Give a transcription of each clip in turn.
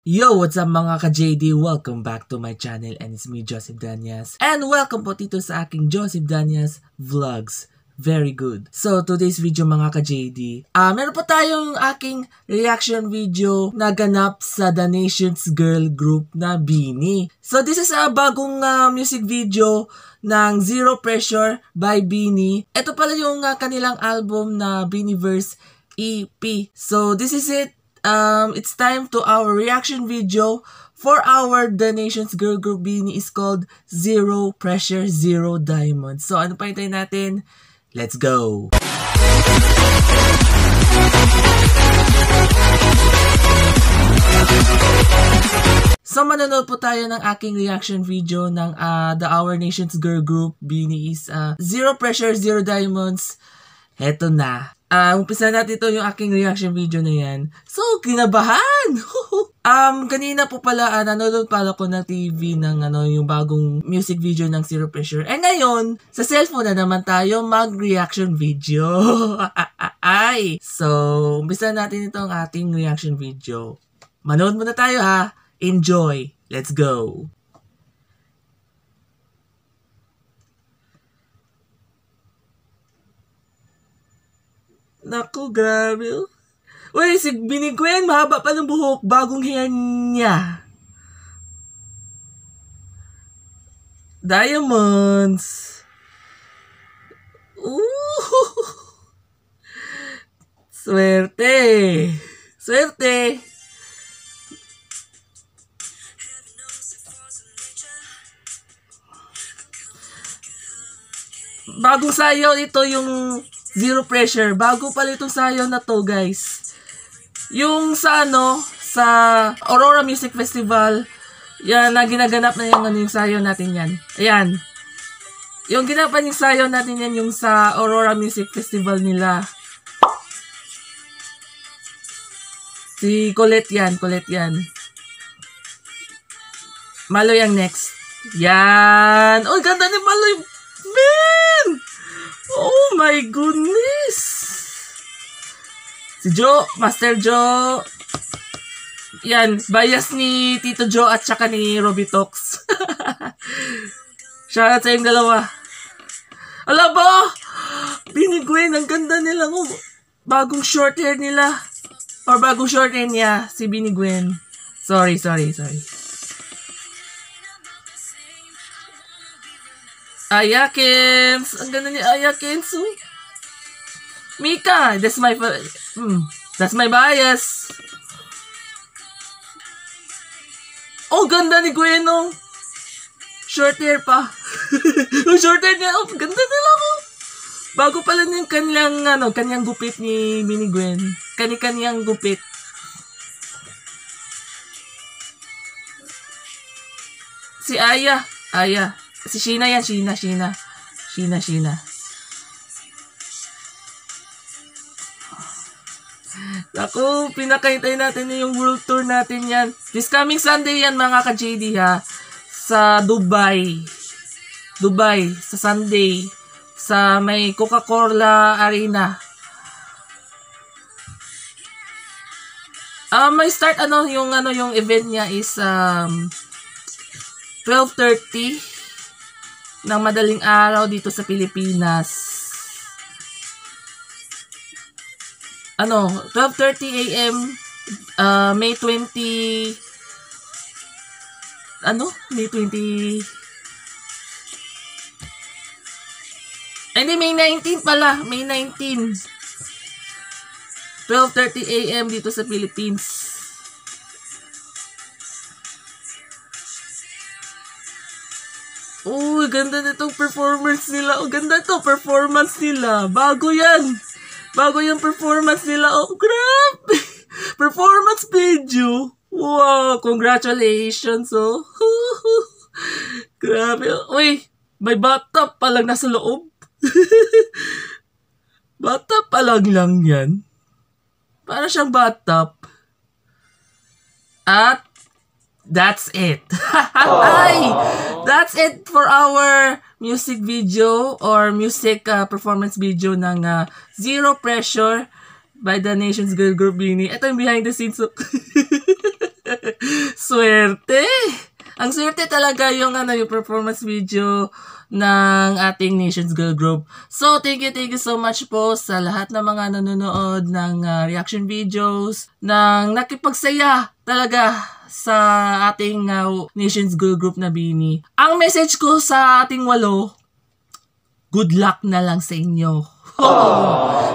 Yo, what's up mga ka-JD? Welcome back to my channel and it's me, Joseph Danyas. And welcome po dito sa aking Joseph Danyas Vlogs. Very good. So, today's video mga ka-JD, meron po tayong aking reaction video na ganap sa The Nations Girl Group na BINI. So, this is a bagong music video ng Zero Pressure by BINI. Ito pala yung kanilang album na BINIverse EP. So, this is it. It's time to our reaction video for our The Nations Girl Group BINI is called Zero Pressure, Zero Diamonds. So, ano pa hintayin natin? Let's go! So, manonood po tayo ng aking reaction video ng The Our Nations Girl Group BINI is Zero Pressure, Zero Diamonds. Heto na. Umpisa natin ito yung aking reaction video na yan. So, kinabahan! Kanina po pala, nanonood pala ko ng TV ng yung bagong music video ng Zero Pressure. And ngayon, sa cellphone na naman tayo mag-reaction video. Ay! So, umpisa natin itong ating reaction video. Manood muna tayo ha. Enjoy! Let's go! Naku, grabe. Uy, si BINI Gwen, mahaba pa ng buhok. Bagong hair niya. Diamonds. Ooh. Swerte. Swerte. Bagong sayaw ito yung Zero Pressure. Bago pala itong sayaw na to, guys. Yung sa sa Aurora Music Festival, yan, na ginaganap na yung sayaw natin yan. Ayan. Yung ginapan yung sayaw natin yan, yung sa Aurora Music Festival nila. Si Colette yan, Colette yan. Maloy ang next. Yan. Oh, ganda ni Maloy. Man! Oh my goodness! Si Joe, Master Joe. Yan, bias ni Tito Joe at saka ni Robby Talks. Shoutout sa yung dalawa. Ala ba? BINI Gwen, ang ganda nila. Bagong short hair nila. Or bagong short hair niya, si BINI Gwen. Sorry. Ayakins! Ang ganda ni Ayakins. Mika! That's my bias. Oh, ganda ni Gwen, oh. Short hair pa. Short hair niya. Oh, ganda nila, oh. Bago pala yung kanyang gupit ni BINI Gwen. Kanyang gupit. Si Aya. Si Sheena yan, Sheena. Naku, pinakahintay natin yung world tour natin yan. This coming Sunday yan mga ka-JD ha. Sa Dubai, sa Sunday. Sa may Coca-Cola Arena. May start yung event niya is 12:30 ng madaling araw dito sa Pilipinas. 12:30 AM, May 20, May 20, hindi, May 19 pala, May 19, 12:30 AM dito sa Philippines. Oh, ganda nitong performance nila. Oh, ganda to performance nila. Bago yan. Bago yung performance nila. Oh, grabe. Performance video. Wow, congratulations. Oh. Grabe. Uy, may bathtub pa lang nasa loob. Bathtub pa lang yan. Para siyang bathtub. At that's it. That's it for our music video or music performance video ng Zero Pressure by The Nations Girl Group BINI. Ito yung behind the scenes. Swerte! Ang swerte talaga yung yung performance video ng ating Nations Girl Group. So, thank you so much po sa lahat ng mga nanonood ng reaction videos, ng nakipagsaya talaga sa ating Nations Girl Group na Bini. Ang message ko sa ating 8, good luck na lang sa inyo.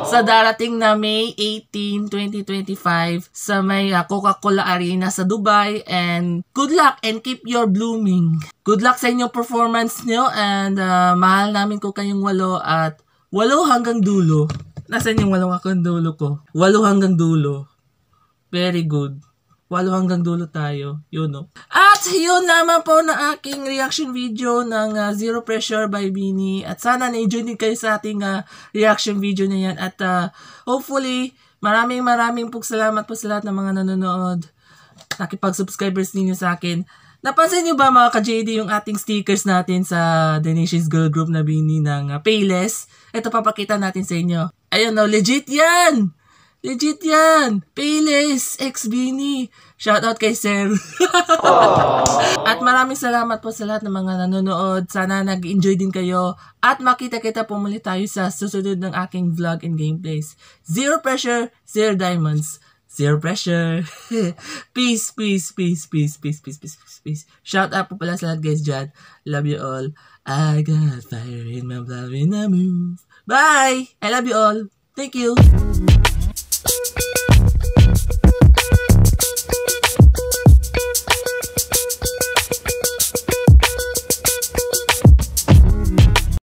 Sa darating na May 18, 2025 sa may Coca-Cola Arena sa Dubai, and good luck and keep your blooming. Good luck sa inyong performance nyo, and mahal namin ko kayong 8 at 8 hanggang dulo. Nasaan yung 8 hanggang dulo ko? 8 hanggang dulo. Very good. 8 hanggang dulo tayo. Yun, no? At yun naman po na aking reaction video ng Zero Pressure by Bini. At sana na-enjoy din kayo sa ating reaction video na yan. At hopefully, maraming po salamat po sa lahat ng mga nanonood. Nakipag-subscribers ninyo sa akin. Napansin nyo ba mga ka-JD yung ating stickers natin sa The Nations Girl Group na Bini ng Payless? Ito papakita natin sa inyo. Ayun, no, legit yan! Legit yan! Payless X Bini. Shoutout kay Sir. At maraming salamat po sa lahat ng mga nanonood. Sana nag-enjoy din kayo. At makita-kita po muli tayo sa susunod ng aking vlog and gameplays. Zero pressure, zero diamonds. Zero pressure. Peace. Shout out po pala sa lahat guys dyan. Love you all. I got fire in my blood when I move. Bye! I love you all. Thank you.